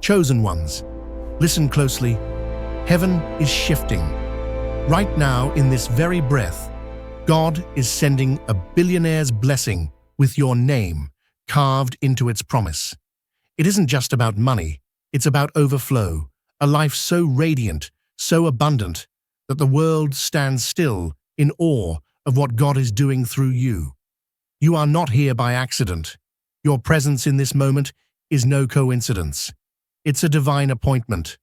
Chosen ones, listen closely. Heaven is shifting. Right now, in this very breath, God is sending a billionaire's blessing with your name carved into its promise. It isn't just about money, it's about overflow, a life so radiant, so abundant, that the world stands still in awe of what God is doing through you. You are not here by accident. Your presence in this moment is no coincidence. It's a divine appointment,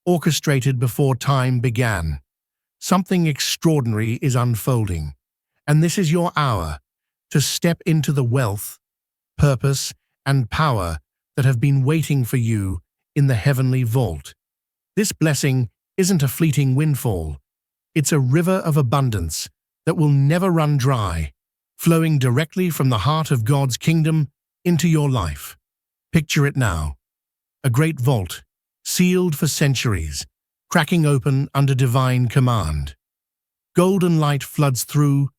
orchestrated before time began. Something extraordinary is unfolding, and this is your hour to step into the wealth, purpose, and power that have been waiting for you in the heavenly vault. This blessing isn't a fleeting windfall. It's a river of abundance that will never run dry, flowing directly from the heart of God's kingdom into your life. Picture it now. A great vault, sealed for centuries, cracking open under divine command. Golden light floods through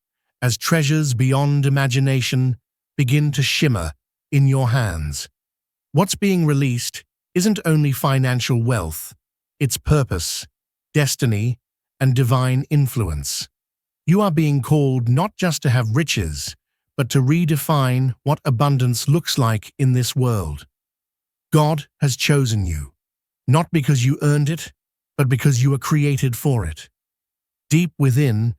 as treasures beyond imagination begin to shimmer in your hands. What's being released isn't only financial wealth, it's purpose, destiny, and divine influence. You are being called not just to have riches, but to redefine what abundance looks like in this world. God has chosen you, not because you earned it, but because you were created for it. Deep within,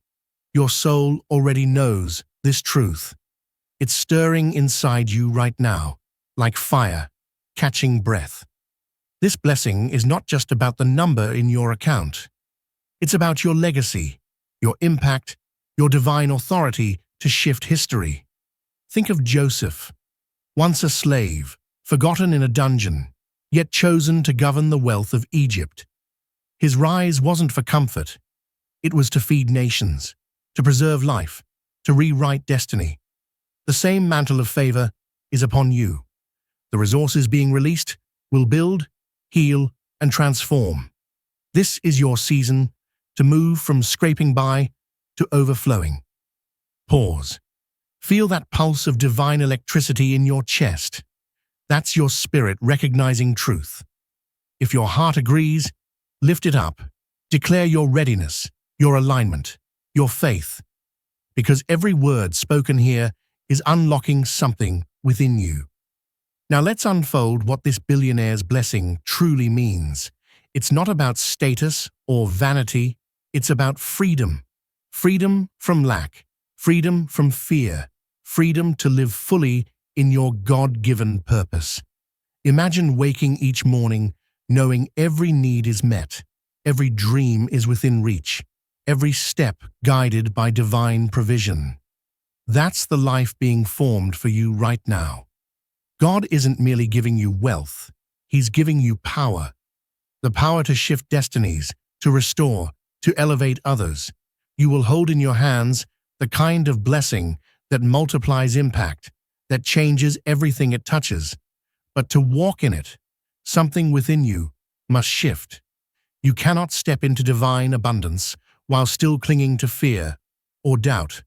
your soul already knows this truth. It's stirring inside you right now, like fire, catching breath. This blessing is not just about the number in your account. It's about your legacy, your impact, your divine authority to shift history. Think of Joseph, once a slave, forgotten in a dungeon, yet chosen to govern the wealth of Egypt. His rise wasn't for comfort. It was to feed nations, to preserve life, to rewrite destiny. The same mantle of favor is upon you. The resources being released will build, heal, and transform. This is your season to move from scraping by to overflowing. Pause. Feel that pulse of divine electricity in your chest. That's your spirit recognizing truth. If your heart agrees, lift it up. Declare your readiness, your alignment, your faith. Because every word spoken here is unlocking something within you. Now let's unfold what this billionaire's blessing truly means. It's not about status or vanity. It's about freedom. Freedom from lack. Freedom from fear. Freedom to live fully in your God-given purpose. Imagine waking each morning knowing every need is met, every dream is within reach, every step guided by divine provision. That's the life being formed for you right now. God isn't merely giving you wealth, He's giving you power. The power to shift destinies, to restore, to elevate others. You will hold in your hands the kind of blessing that multiplies impact, that changes everything it touches. But to walk in it, something within you must shift. You cannot step into divine abundance while still clinging to fear or doubt.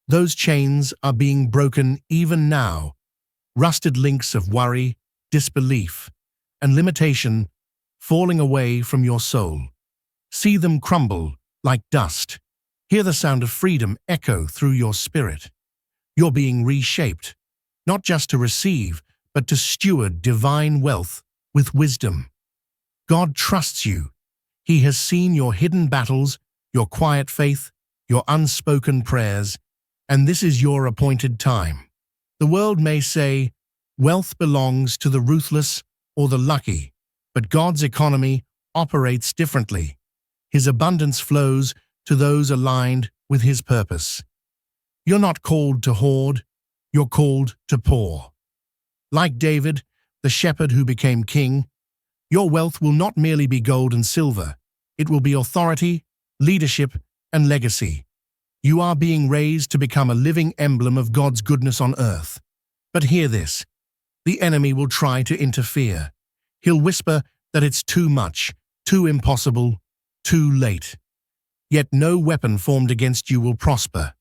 Those chains are being broken even now. Rusted links of worry, disbelief, and limitation falling away from your soul. See them crumble like dust. Hear the sound of freedom echo through your spirit. You're being reshaped, not just to receive, but to steward divine wealth with wisdom. God trusts you. He has seen your hidden battles, your quiet faith, your unspoken prayers, and this is your appointed time. The world may say, wealth belongs to the ruthless or the lucky, but God's economy operates differently. His abundance flows to those aligned with His purpose. You're not called to hoard, you're called to pour. Like David, the shepherd who became king, your wealth will not merely be gold and silver, it will be authority, leadership, and legacy. You are being raised to become a living emblem of God's goodness on earth. But hear this, the enemy will try to interfere. He'll whisper that it's too much, too impossible, too late. Yet no weapon formed against you will prosper.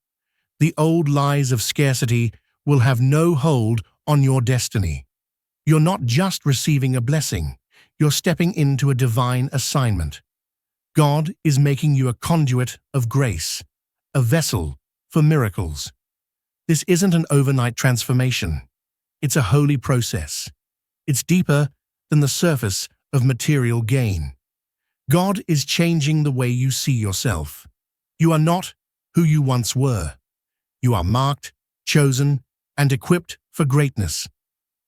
The old lies of scarcity will have no hold on your destiny. You're not just receiving a blessing, you're stepping into a divine assignment. God is making you a conduit of grace, a vessel for miracles. This isn't an overnight transformation. It's a holy process. It's deeper than the surface of material gain. God is changing the way you see yourself. You are not who you once were. You are marked, chosen, and equipped for greatness.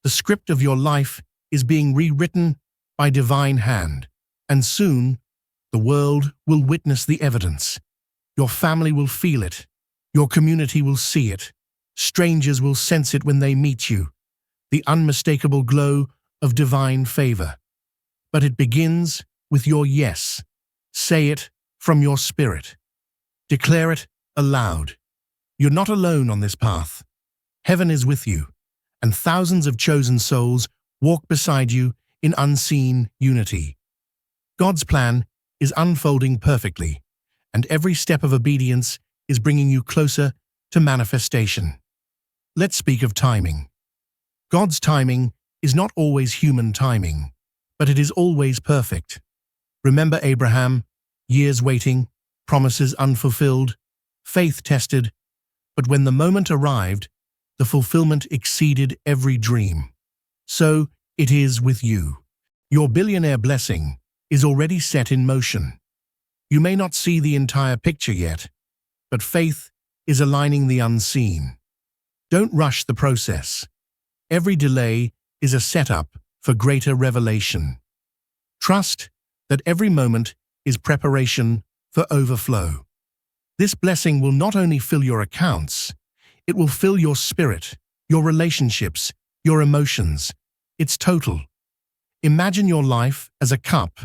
The script of your life is being rewritten by divine hand, and soon the world will witness the evidence. Your family will feel it. Your community will see it. Strangers will sense it when they meet you. The unmistakable glow of divine favor. But it begins with your yes. Say it from your spirit. Declare it aloud. You're not alone on this path. Heaven is with you, and thousands of chosen souls walk beside you in unseen unity. God's plan is unfolding perfectly, and every step of obedience is bringing you closer to manifestation. Let's speak of timing. God's timing is not always human timing, but it is always perfect. Remember Abraham, years waiting, promises unfulfilled, faith tested, but when the moment arrived, the fulfillment exceeded every dream. So it is with you. Your billionaire blessing is already set in motion. You may not see the entire picture yet, but faith is aligning the unseen. Don't rush the process. Every delay is a setup for greater revelation. Trust that every moment is preparation for overflow. This blessing will not only fill your accounts, it will fill your spirit, your relationships, your emotions. It's total. Imagine your life as a cup,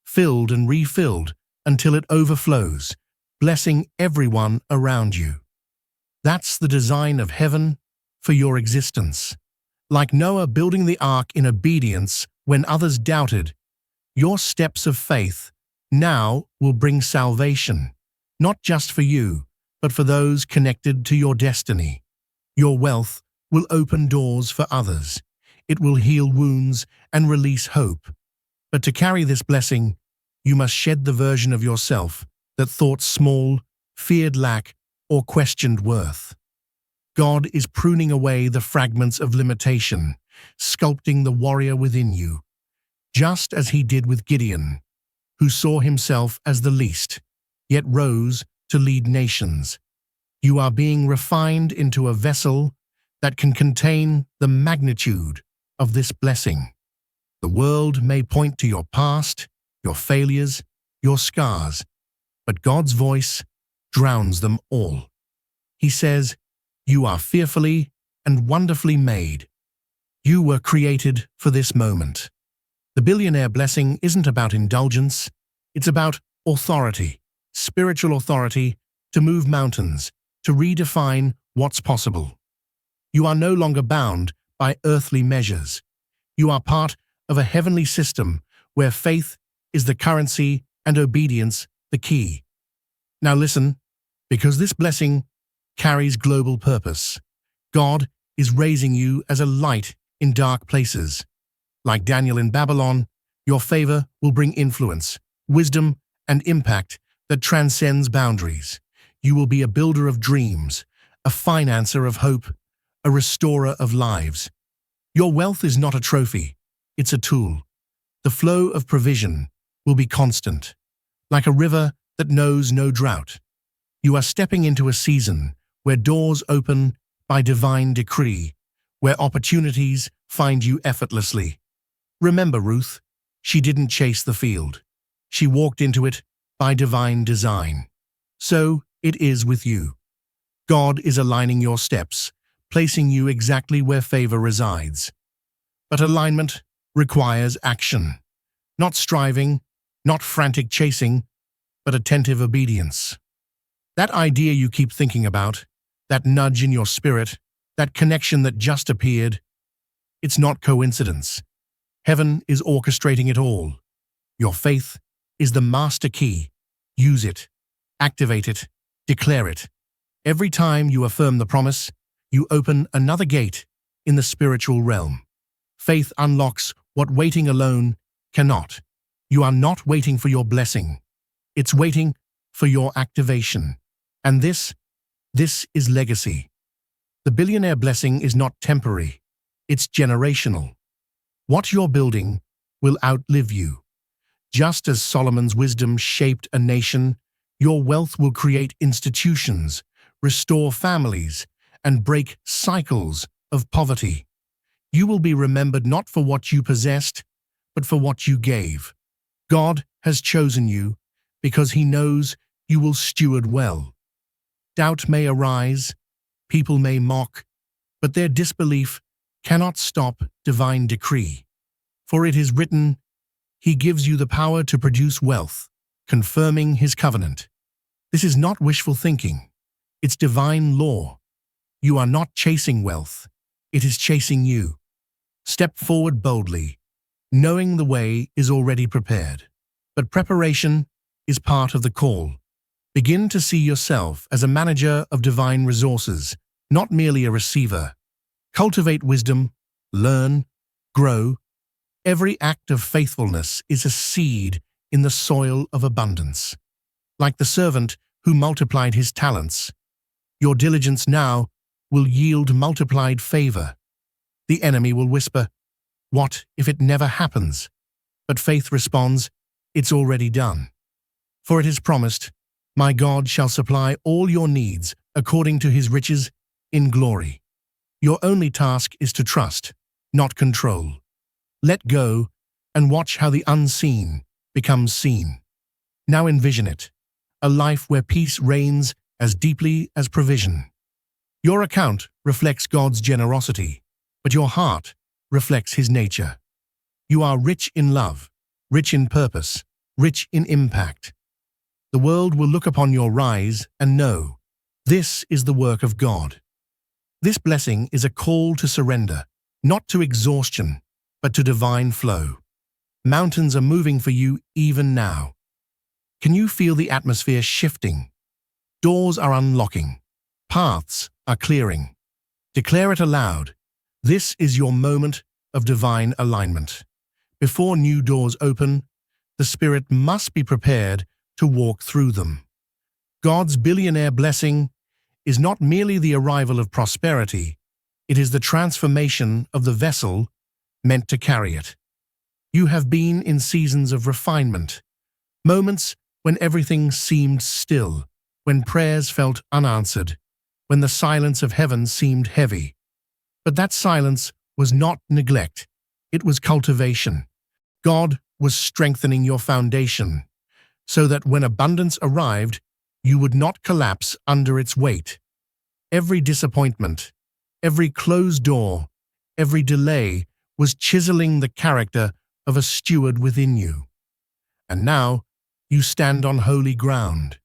filled and refilled until it overflows, blessing everyone around you. That's the design of heaven for your existence. Like Noah building the ark in obedience when others doubted, your steps of faith now will bring salvation, not just for you, but for those connected to your destiny. Your wealth will open doors for others. It will heal wounds and release hope. But to carry this blessing, you must shed the version of yourself that thought small, feared lack, or questioned worth. God is pruning away the fragments of limitation, sculpting the warrior within you, just as he did with Gideon, who saw himself as the least, yet rose to lead nations. You are being refined into a vessel that can contain the magnitude of this blessing. The world may point to your past, your failures, your scars, but God's voice drowns them all. He says, "You are fearfully and wonderfully made. You were created for this moment." The billionaire blessing isn't about indulgence, it's about authority, spiritual authority to move mountains, to redefine what's possible. You are no longer bound by earthly measures. You are part of a heavenly system where faith is the currency and obedience the key. Now listen, because this blessing carries global purpose. God is raising you as a light in dark places. Like Daniel in Babylon, your favor will bring influence, wisdom, and impact that transcends boundaries. You will be a builder of dreams, a financer of hope, a restorer of lives. Your wealth is not a trophy, it's a tool. The flow of provision will be constant, like a river that knows no drought. You are stepping into a season where doors open by divine decree, where opportunities find you effortlessly. Remember Ruth, she didn't chase the field. She walked into it by divine design. So it is with you. God is aligning your steps, placing you exactly where favor resides. But alignment requires action. Not striving, not frantic chasing, but attentive obedience. That idea you keep thinking about, that nudge in your spirit, that connection that just appeared, it's not coincidence. Heaven is orchestrating it all. Your faith is the master key. Use it, activate it, declare it. Every time you affirm the promise, you open another gate in the spiritual realm. Faith unlocks what waiting alone cannot. You are not waiting for your blessing. It's waiting for your activation. And this is legacy. The billionaire blessing is not temporary. It's generational. What you're building will outlive you. Just as Solomon's wisdom shaped a nation, your wealth will create institutions, restore families, and break cycles of poverty. You will be remembered not for what you possessed, but for what you gave. God has chosen you because He knows you will steward well. Doubt may arise, people may mock, but their disbelief cannot stop divine decree. For it is written, He gives you the power to produce wealth, confirming His covenant. This is not wishful thinking. It's divine law. You are not chasing wealth. It is chasing you. Step forward boldly, knowing the way is already prepared. But preparation is part of the call. Begin to see yourself as a manager of divine resources, not merely a receiver. Cultivate wisdom, learn, grow. Every act of faithfulness is a seed in the soil of abundance. Like the servant who multiplied his talents, your diligence now will yield multiplied favor. The enemy will whisper, "What if it never happens?" But faith responds, "It's already done." For it is promised, "My God shall supply all your needs according to His riches in glory." Your only task is to trust, not control. Let go and watch how the unseen becomes seen. Now envision it, a life where peace reigns as deeply as provision. Your account reflects God's generosity, but your heart reflects His nature. You are rich in love, rich in purpose, rich in impact. The world will look upon your rise and know, this is the work of God. This blessing is a call to surrender, not to exhaustion, but to divine flow. Mountains are moving for you even now. Can you feel the atmosphere shifting? Doors are unlocking. Paths are clearing. Declare it aloud. This is your moment of divine alignment. Before new doors open, the Spirit must be prepared to walk through them. God's billionaire blessing is not merely the arrival of prosperity, it is the transformation of the vessel meant to carry it. You have been in seasons of refinement, moments when everything seemed still, when prayers felt unanswered, when the silence of heaven seemed heavy. But that silence was not neglect, it was cultivation. God was strengthening your foundation, so that when abundance arrived, you would not collapse under its weight. Every disappointment, every closed door, every delay was chiseling the character of a steward within you. And now you stand on holy ground,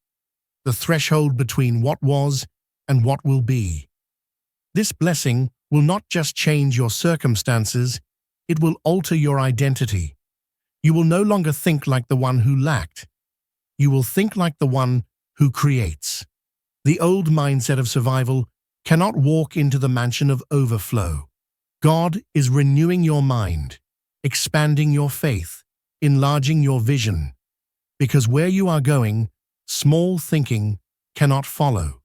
the threshold between what was and what will be. This blessing will not just change your circumstances, it will alter your identity. You will no longer think like the one who lacked. You will think like the one who creates. The old mindset of survival cannot walk into the mansion of overflow. God is renewing your mind, expanding your faith, enlarging your vision. Because where you are going, small thinking cannot follow.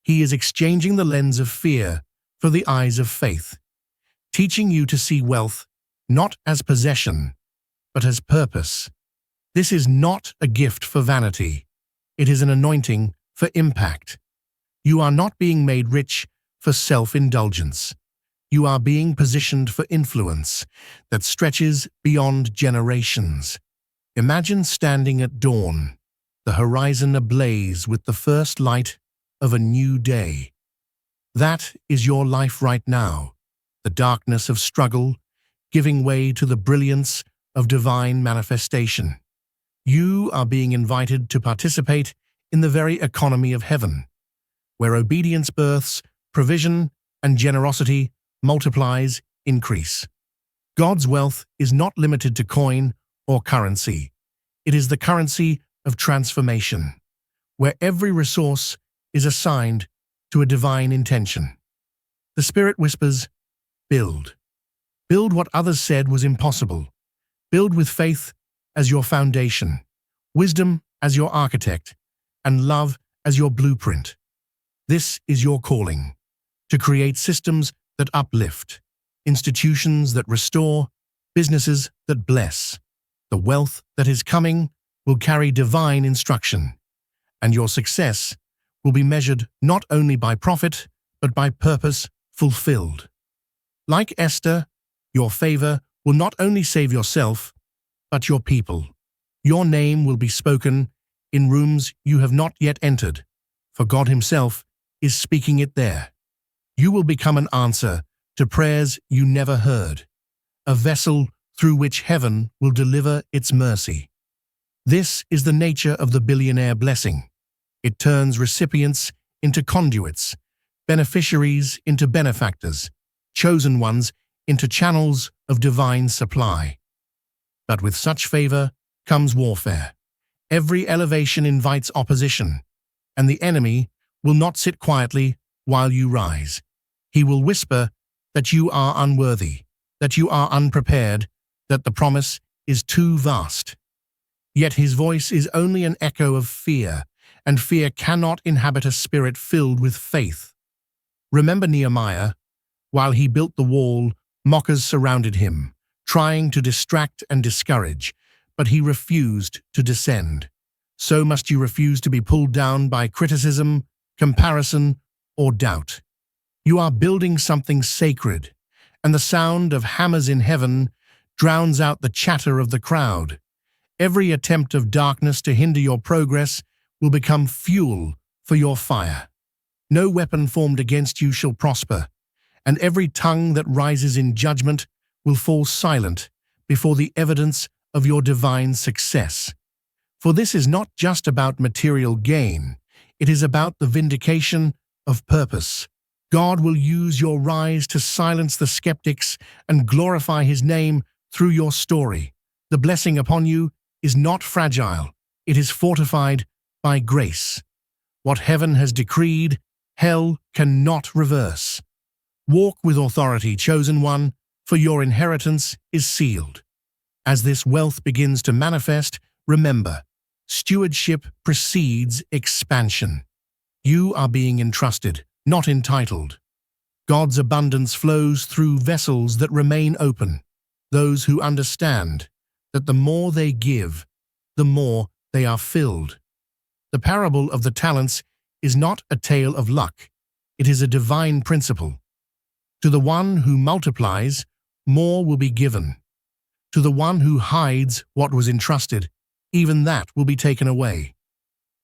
He is exchanging the lens of fear for the eyes of faith, teaching you to see wealth not as possession, but as purpose. This is not a gift for vanity. It is an anointing for impact. You are not being made rich for self-indulgence. You are being positioned for influence that stretches beyond generations. Imagine standing at dawn, the horizon ablaze with the first light of a new day. That is your life right now, the darkness of struggle giving way to the brilliance of divine manifestation. You are being invited to participate in the very economy of heaven, where obedience births provision and generosity multiplies increase. God's wealth is not limited to coin or currency. It is the currency of transformation, where every resource is assigned to a divine intention. The Spirit whispers, build. Build what others said was impossible. Build with faith as your foundation, wisdom as your architect, and love as your blueprint. This is your calling, to create systems that uplift, institutions that restore, businesses that bless. The wealth that is coming will carry divine instruction, and your success will be measured not only by profit, but by purpose fulfilled. Like Esther, your favor will not only save yourself, but your people. Your name will be spoken in rooms you have not yet entered, for God Himself is speaking it there. You will become an answer to prayers you never heard, a vessel through which heaven will deliver its mercy. This is the nature of the billionaire blessing. It turns recipients into conduits, beneficiaries into benefactors, chosen ones into channels of divine supply. But with such favor comes warfare. Every elevation invites opposition, and the enemy will not sit quietly while you rise. He will whisper that you are unworthy, that you are unprepared, that the promise is too vast. Yet his voice is only an echo of fear, and fear cannot inhabit a spirit filled with faith. Remember Nehemiah? While he built the wall, mockers surrounded him, trying to distract and discourage, but he refused to descend. So must you refuse to be pulled down by criticism, comparison, or doubt. You are building something sacred, and the sound of hammers in heaven drowns out the chatter of the crowd. Every attempt of darkness to hinder your progress will become fuel for your fire. No weapon formed against you shall prosper, and every tongue that rises in judgment will fall silent before the evidence of your divine success. For this is not just about material gain, it is about the vindication of purpose. God will use your rise to silence the skeptics and glorify His name through your story. The blessing upon you is not fragile, it is fortified by grace. What heaven has decreed, hell cannot reverse. Walk with authority, chosen one, for your inheritance is sealed. As this wealth begins to manifest, remember, stewardship precedes expansion. You are being entrusted, not entitled. God's abundance flows through vessels that remain open, those who understand that the more they give, the more they are filled. The parable of the talents is not a tale of luck, it is a divine principle. To the one who multiplies, more will be given. To the one who hides what was entrusted, even that will be taken away.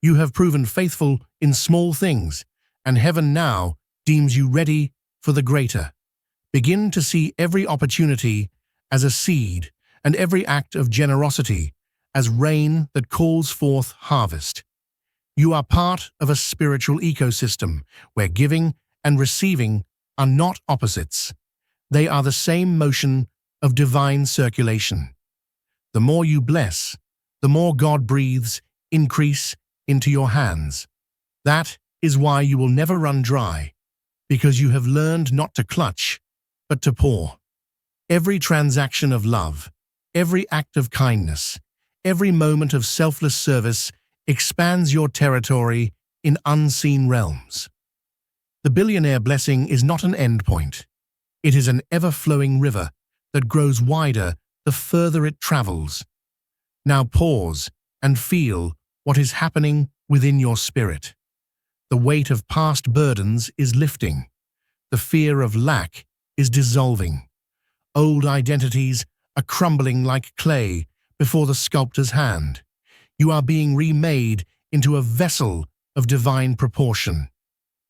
You have proven faithful in small things, and heaven now deems you ready for the greater. Begin to see every opportunity as a seed and every act of generosity as rain that calls forth harvest. You are part of a spiritual ecosystem where giving and receiving are not opposites. They are the same motion of divine circulation. The more you bless, the more God breathes increase into your hands. That is why you will never run dry, because you have learned not to clutch, but to pour. Every transaction of love, every act of kindness, every moment of selfless service expands your territory in unseen realms. The billionaire blessing is not an endpoint. It is an ever-flowing river that grows wider the further it travels. Now pause and feel what is happening within your spirit. The weight of past burdens is lifting. The fear of lack is dissolving. Old identities are crumbling like clay before the sculptor's hand. You are being remade into a vessel of divine proportion.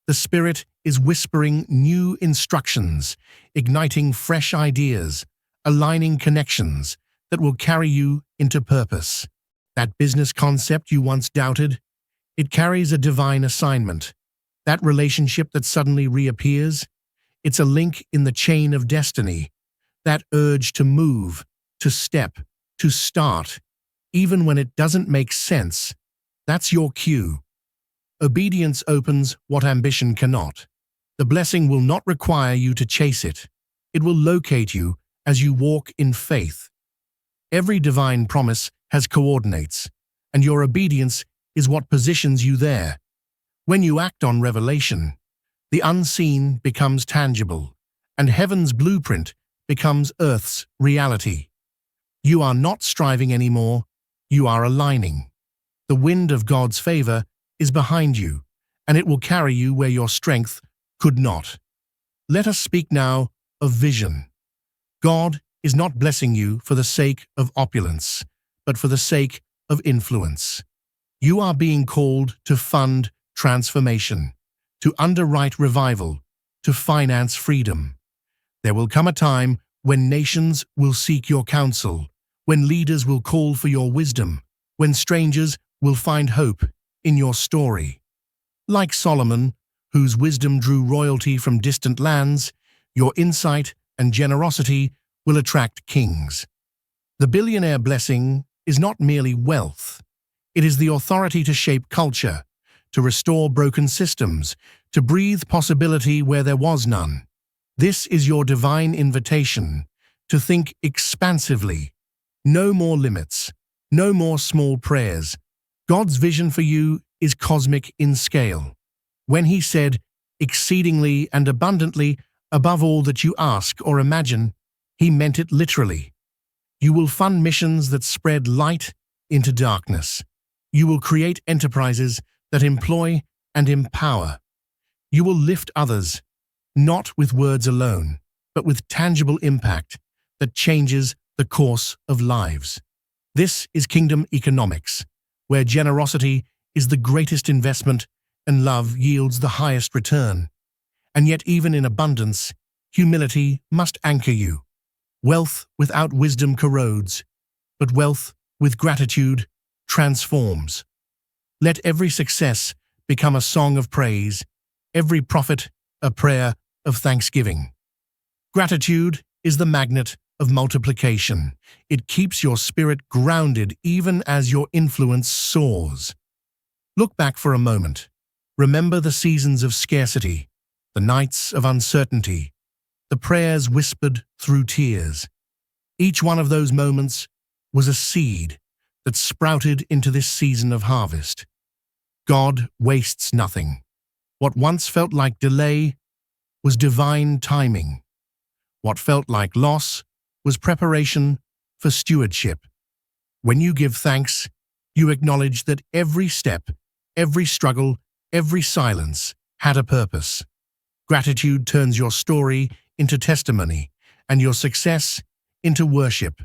The Spirit is whispering new instructions, igniting fresh ideas, aligning connections that will carry you into purpose. That business concept you once doubted, it carries a divine assignment. That relationship that suddenly reappears, it's a link in the chain of destiny. That urge to move, to step, to start, even when it doesn't make sense, that's your cue. Obedience opens what ambition cannot. The blessing will not require you to chase it. It will locate you as you walk in faith. Every divine promise has coordinates, and your obedience is what positions you there. When you act on revelation, the unseen becomes tangible, and heaven's blueprint becomes earth's reality. You are not striving anymore, you are aligning. The wind of God's favor is behind you, and it will carry you where your strength could not. Let us speak now of vision. God is not blessing you for the sake of opulence, but for the sake of influence. You are being called to fund transformation, to underwrite revival, to finance freedom. There will come a time when nations will seek your counsel, when leaders will call for your wisdom, when strangers will find hope in your story. Like Solomon, whose wisdom drew royalty from distant lands, your insight and generosity will attract kings. The billionaire blessing is not merely wealth. It is the authority to shape culture, to restore broken systems, to breathe possibility where there was none. This is your divine invitation to think expansively. No more limits, no more small prayers. God's vision for you is cosmic in scale. When He said, exceedingly and abundantly, above all that you ask or imagine, He meant it literally. You will fund missions that spread light into darkness. You will create enterprises that employ and empower. You will lift others, not with words alone, but with tangible impact that changes the course of lives. This is kingdom economics, where generosity is the greatest investment and love yields the highest return. And yet even in abundance, humility must anchor you. Wealth without wisdom corrodes, but wealth with gratitude transforms. Let every success become a song of praise, every profit a prayer of thanksgiving. Gratitude is the magnet of multiplication. It keeps your spirit grounded even as your influence soars. Look back for a moment. Remember the seasons of scarcity, the nights of uncertainty, the prayers whispered through tears. Each one of those moments was a seed that sprouted into this season of harvest. God wastes nothing. What once felt like delay was divine timing. What felt like loss was preparation for stewardship. When you give thanks, you acknowledge that every step, every struggle, every silence had a purpose. Gratitude turns your story into testimony and your success into worship.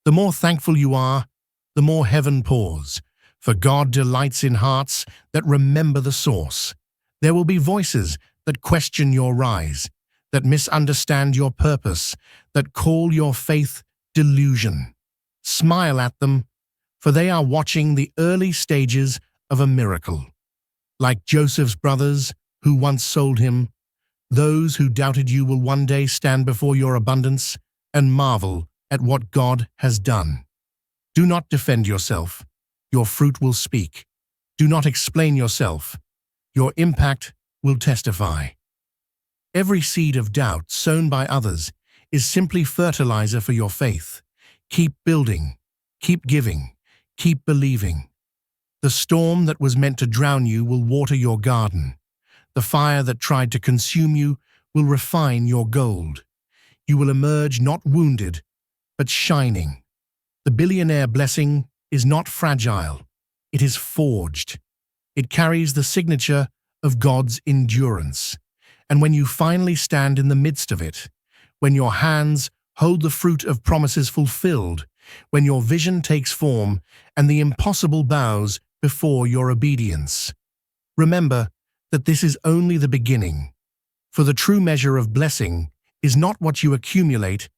The more thankful you are, the more heaven pours, for God delights in hearts that remember the source. There will be voices that question your rise, that misunderstand your purpose, that call your faith delusion. Smile at them, for they are watching the early stages of a miracle. Like Joseph's brothers who once sold him, those who doubted you will one day stand before your abundance and marvel at what God has done. Do not defend yourself. Your fruit will speak. Do not explain yourself. Your impact will testify. Every seed of doubt sown by others is simply fertilizer for your faith. Keep building, keep giving, keep believing. The storm that was meant to drown you will water your garden. The fire that tried to consume you will refine your gold. You will emerge not wounded, but shining. The billionaire blessing is not fragile. It is forged. It carries the signature of God's endurance. And when you finally stand in the midst of it, when your hands hold the fruit of promises fulfilled, when your vision takes form and the impossible bows before your obedience, remember that this is only the beginning. For the true measure of blessing is not what you accumulate,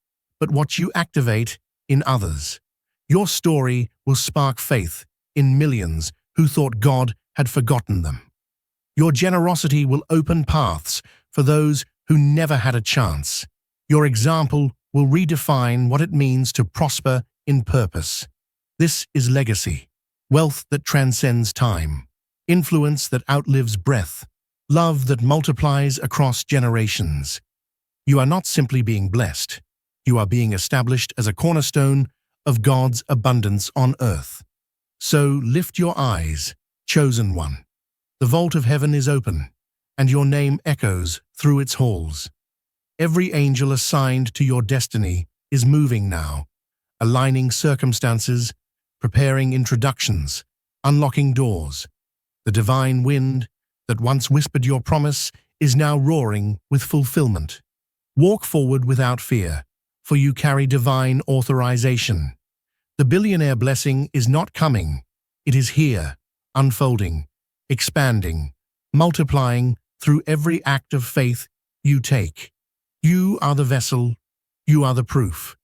but what you activate in others. Your story will spark faith in millions who thought God had forgotten them. Your generosity will open paths for those who never had a chance. Your example will redefine what it means to prosper in purpose. This is legacy, wealth that transcends time, influence that outlives breath, love that multiplies across generations. You are not simply being blessed. You are being established as a cornerstone of God's abundance on earth. So lift your eyes, chosen one. The vault of heaven is open, and your name echoes through its halls. Every angel assigned to your destiny is moving now, aligning circumstances, preparing introductions, unlocking doors. The divine wind that once whispered your promise is now roaring with fulfillment. Walk forward without fear, for you carry divine authorization. The billionaire blessing is not coming. It is here, unfolding, expanding, multiplying through every act of faith you take. You are the vessel. You are the proof.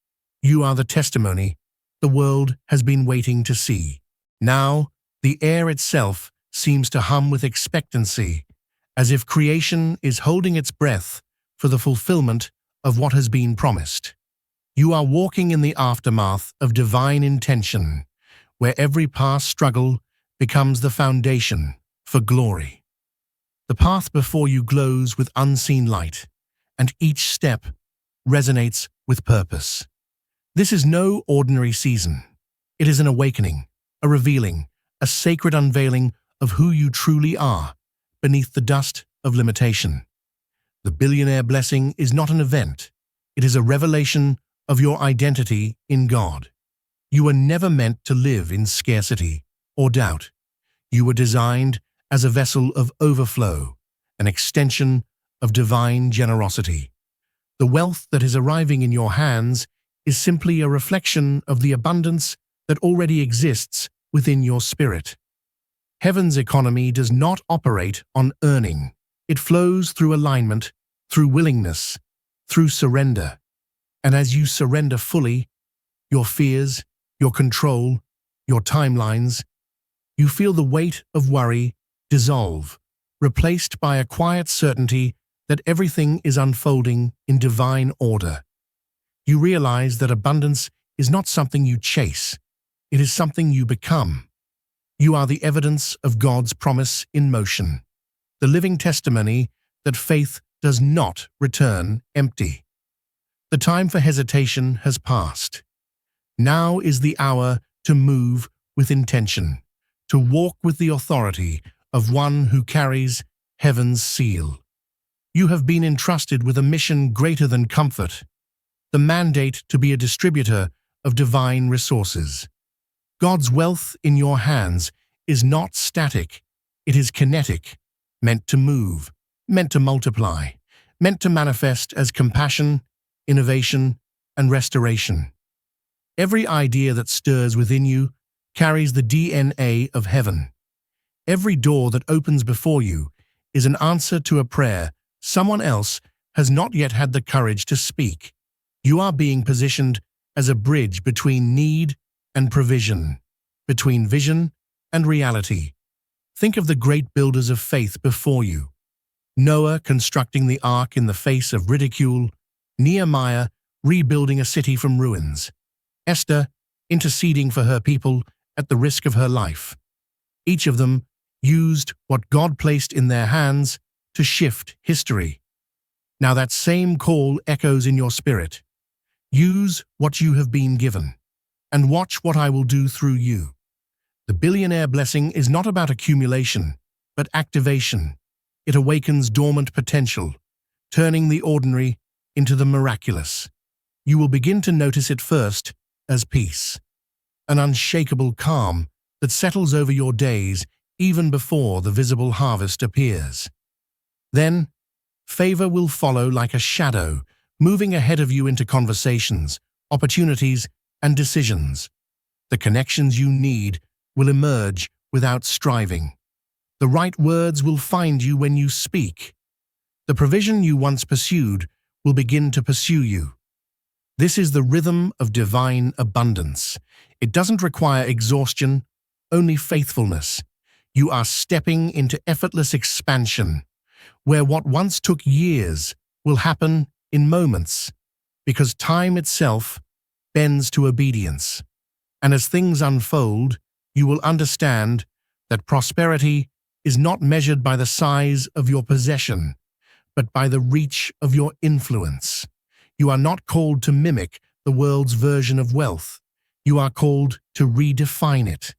You are the testimony the world has been waiting to see. Now, the air itself seems to hum with expectancy, as if creation is holding its breath for the fulfillment of what has been promised. You are walking in the aftermath of divine intention, where every past struggle becomes the foundation for glory. The path before you glows with unseen light, and each step resonates with purpose. This is no ordinary season. It is an awakening, a revealing, a sacred unveiling of who you truly are beneath the dust of limitation. The billionaire blessing is not an event. It is a revelation of your identity in God. You were never meant to live in scarcity or doubt. You were designed as a vessel of overflow, an extension of divine generosity. The wealth that is arriving in your hands is simply a reflection of the abundance that already exists within your spirit. Heaven's economy does not operate on earning. It flows through alignment, through willingness, through surrender. And as you surrender fully, your fears, your control, your timelines, you feel the weight of worry dissolve, replaced by a quiet certainty that everything is unfolding in divine order. You realize that abundance is not something you chase. It is something you become. You are the evidence of God's promise in motion, the living testimony that faith does not return empty. The time for hesitation has passed. Now is the hour to move with intention, to walk with the authority of one who carries heaven's seal. You have been entrusted with a mission greater than comfort, the mandate to be a distributor of divine resources. God's wealth in your hands is not static, it is kinetic, meant to move, meant to multiply, meant to manifest as compassion, innovation, and restoration. Every idea that stirs within you carries the DNA of heaven. Every door that opens before you is an answer to a prayer someone else has not yet had the courage to speak. You are being positioned as a bridge between need and provision, between vision and reality. Think of the great builders of faith before you. Noah constructing the ark in the face of ridicule, Nehemiah rebuilding a city from ruins, Esther interceding for her people at the risk of her life. Each of them used what God placed in their hands to shift history. Now that same call echoes in your spirit. Use what you have been given, and watch what I will do through you. The billionaire blessing is not about accumulation, but activation. It awakens dormant potential, turning the ordinary into the miraculous. You will begin to notice it first as peace, an unshakable calm that settles over your days even before the visible harvest appears. Then, favor will follow like a shadow, moving ahead of you into conversations, opportunities, and decisions. The connections you need will emerge without striving. The right words will find you when you speak. The provision you once pursued will begin to pursue you. This is the rhythm of divine abundance. It doesn't require exhaustion, only faithfulness. You are stepping into effortless expansion, where what once took years will happen in moments, because time itself bends to obedience. And as things unfold, you will understand that prosperity is not measured by the size of your possession, but by the reach of your influence. You are not called to mimic the world's version of wealth. You are called to redefine it,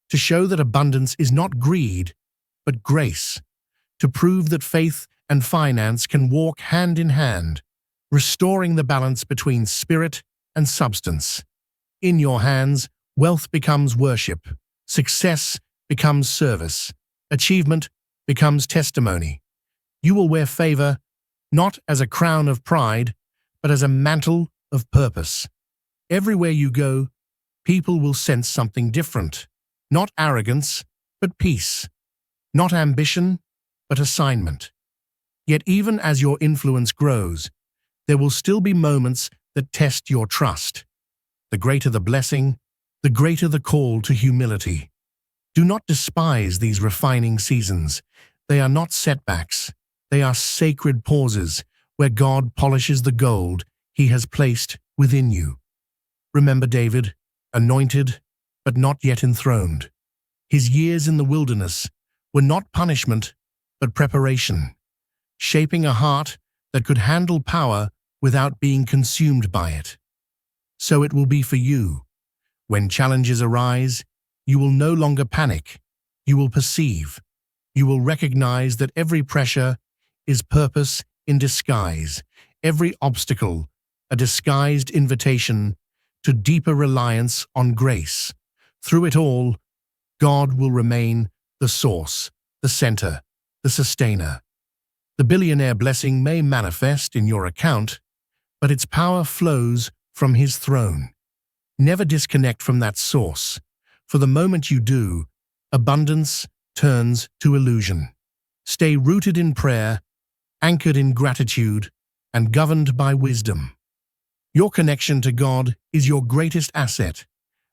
to show that abundance is not greed, but grace, to prove that faith and finance can walk hand in hand, restoring the balance between spirit and substance. In your hands, wealth becomes worship, success becomes service, achievement becomes testimony. You will wear favor not as a crown of pride, but as a mantle of purpose. Everywhere you go, people will sense something different. Not arrogance, but peace. Not ambition, but assignment. Yet even as your influence grows, there will still be moments that test your trust. The greater the blessing, the greater the call to humility. Do not despise these refining seasons. They are not setbacks. They are sacred pauses where God polishes the gold He has placed within you. Remember David, anointed, but not yet enthroned. His years in the wilderness were not punishment, but preparation, shaping a heart that could handle power without being consumed by it. So it will be for you. When challenges arise, you will no longer panic. You will perceive. You will recognize that every pressure is purpose in disguise, every obstacle a disguised invitation to deeper reliance on grace. Through it all, God will remain the source, the center, the sustainer. The billionaire blessing may manifest in your account, but its power flows from His throne. Never disconnect from that source, for the moment you do, abundance turns to illusion. Stay rooted in prayer, anchored in gratitude, and governed by wisdom. Your connection to God is your greatest asset,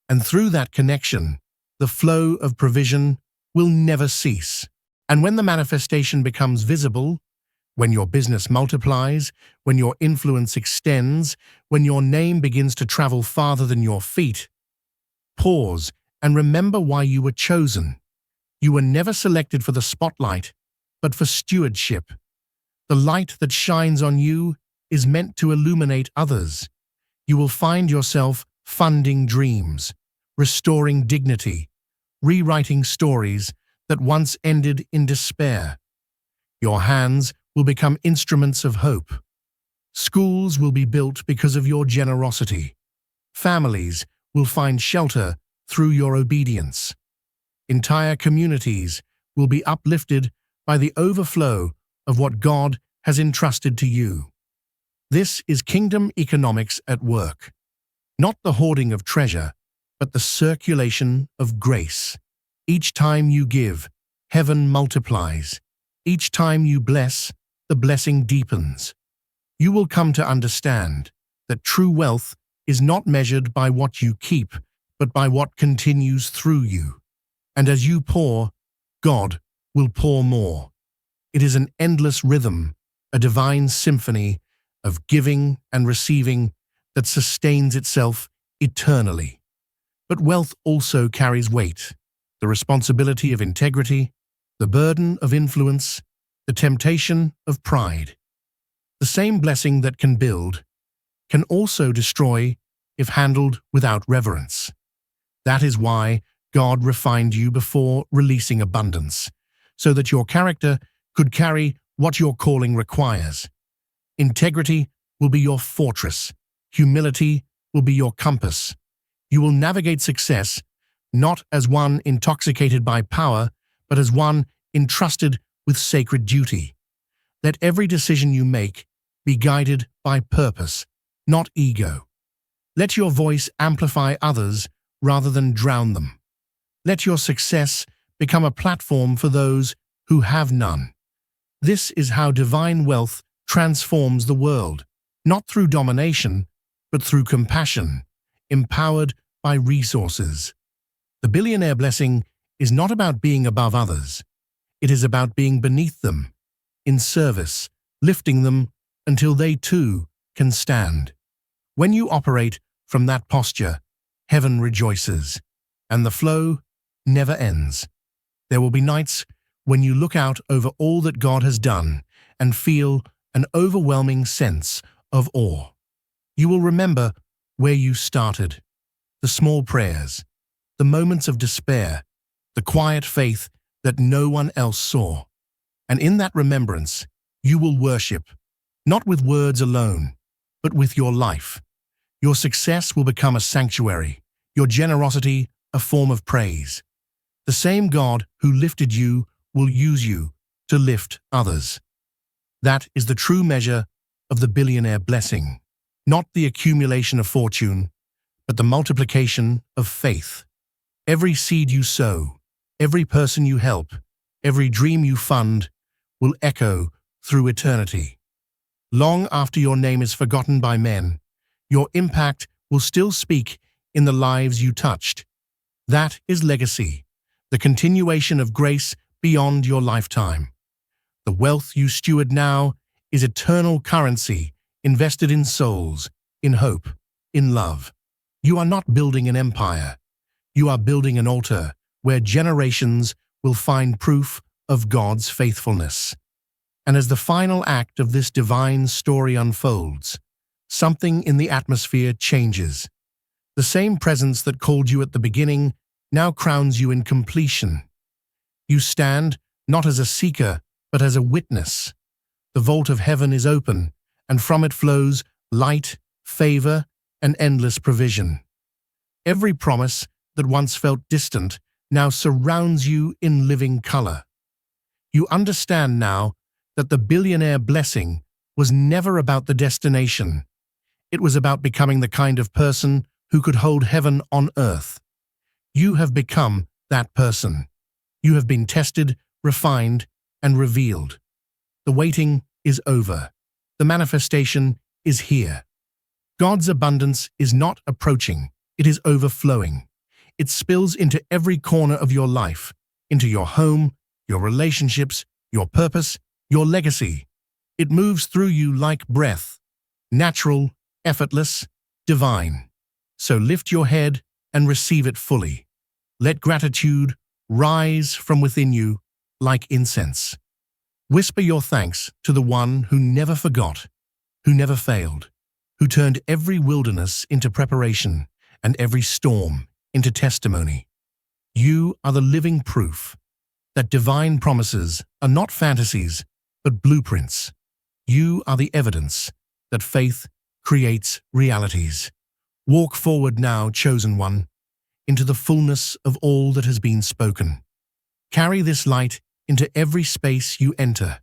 and through that connection, the flow of provision will never cease. And when the manifestation becomes visible, when your business multiplies, when your influence extends, when your name begins to travel farther than your feet, pause and remember why you were chosen. You were never selected for the spotlight, but for stewardship. The light that shines on you is meant to illuminate others. You will find yourself funding dreams, restoring dignity, rewriting stories that once ended in despair. Your hands will become instruments of hope. Schools will be built because of your generosity. Families will find shelter through your obedience. Entire communities will be uplifted by the overflow of what God has entrusted to you. This is kingdom economics at work. Not the hoarding of treasure, but the circulation of grace. Each time you give, heaven multiplies. Each time you bless, the blessing deepens. You will come to understand that true wealth is not measured by what you keep, but by what continues through you. And as you pour, God will pour more. It is an endless rhythm, a divine symphony of giving and receiving that sustains itself eternally. But wealth also carries weight, the responsibility of integrity, the burden of influence, the temptation of pride. The same blessing that can build can also destroy if handled without reverence. That is why God refined you before releasing abundance, so that your character could carry what your calling requires. Integrity will be your fortress. Humility will be your compass. You will navigate success not as one intoxicated by power, but as one entrusted with sacred duty. Let every decision you make be guided by purpose, not ego. Let your voice amplify others rather than drown them. Let your success become a platform for those who have none. This is how divine wealth transforms the world, not through domination, but through compassion, empowered by resources. The billionaire blessing is not about being above others. It is about being beneath them, in service, lifting them until they too can stand. When you operate from that posture, heaven rejoices, and the flow never ends. There will be nights when you look out over all that God has done and feel an overwhelming sense of awe. You will remember where you started, the small prayers, the moments of despair, the quiet faith that no one else saw. And in that remembrance, you will worship, not with words alone, but with your life. Your success will become a sanctuary, your generosity a form of praise. The same God who lifted you will use you to lift others. That is the true measure of the billionaire blessing, not the accumulation of fortune, but the multiplication of faith. Every seed you sow, every person you help, every dream you fund will echo through eternity. Long after your name is forgotten by men, your impact will still speak in the lives you touched. That is legacy, the continuation of grace beyond your lifetime. The wealth you steward now is eternal currency invested in souls, in hope, in love. You are not building an empire. You are building an altar where generations will find proof of God's faithfulness. And as the final act of this divine story unfolds, something in the atmosphere changes. The same presence that called you at the beginning now crowns you in completion. You stand not as a seeker, but as a witness. The vault of heaven is open, and from it flows light, favor, and endless provision. Every promise that once felt distant now surrounds you in living color. You understand now that the billionaire blessing was never about the destination. It was about becoming the kind of person who could hold heaven on earth. You have become that person. You have been tested, refined, and revealed. The waiting is over. The manifestation is here. God's abundance is not approaching, it is overflowing. It spills into every corner of your life, into your home, your relationships, your purpose, your legacy. It moves through you like breath, natural, effortless, divine. So lift your head and receive it fully. Let gratitude rise from within you like incense. Whisper your thanks to the one who never forgot, who never failed, who turned every wilderness into preparation and every storm into testimony. You are the living proof that divine promises are not fantasies, but blueprints. You are the evidence that faith creates realities. Walk forward now, chosen one, into the fullness of all that has been spoken. Carry this light into every space you enter.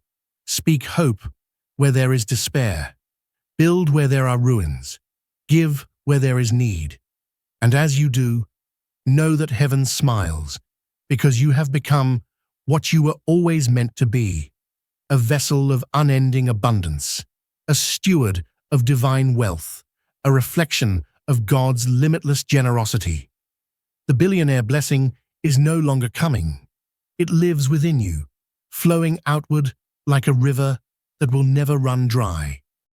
Speak hope where there is despair. Build where there are ruins. Give where there is need. And as you do, know that heaven smiles, because you have become what you were always meant to be, a vessel of unending abundance, a steward of divine wealth, a reflection of God's limitless generosity. The billionaire blessing is no longer coming. It lives within you, flowing outward like a river that will never run dry.